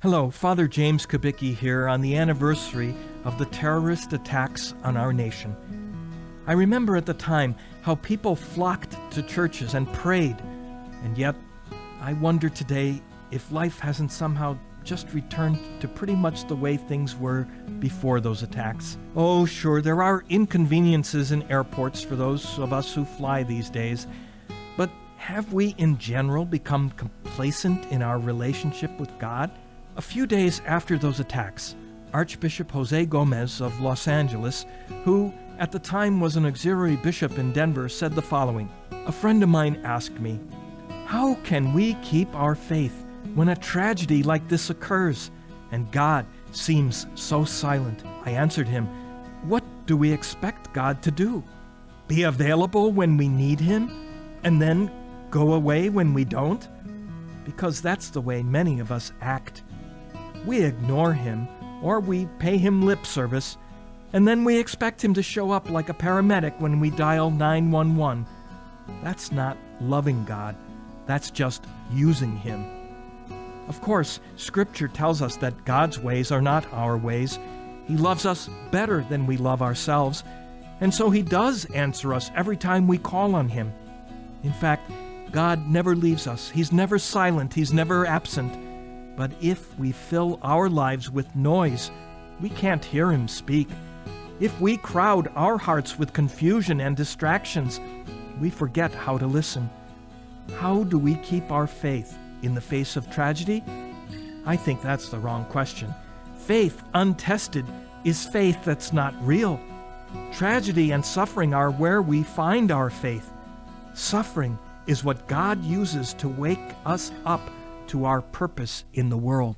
Hello, Father James Kubicki here on the anniversary of the terrorist attacks on our nation. I remember at the time how people flocked to churches and prayed, and yet I wonder today if life hasn't somehow just returned to pretty much the way things were before those attacks. Oh, sure, there are inconveniences in airports for those of us who fly these days, but have we in general become complacent in our relationship with God? A few days after those attacks, Archbishop Jose Gomez of Los Angeles, who at the time was an auxiliary bishop in Denver, said the following: "A friend of mine asked me, how can we keep our faith when a tragedy like this occurs and God seems so silent?" I answered him, "What do we expect God to do? Be available when we need Him and then go away when we don't? Because that's the way many of us act. We ignore Him, or we pay Him lip service, and then we expect Him to show up like a paramedic when we dial 911. That's not loving God. That's just using Him." Of course, Scripture tells us that God's ways are not our ways. He loves us better than we love ourselves, and so He does answer us every time we call on Him. In fact, God never leaves us. He's never silent. He's never absent. But if we fill our lives with noise, we can't hear Him speak. If we crowd our hearts with confusion and distractions, we forget how to listen. How do we keep our faith in the face of tragedy? I think that's the wrong question. Faith untested is faith that's not real. Tragedy and suffering are where we find our faith. Suffering is what God uses to wake us up to our purpose in the world.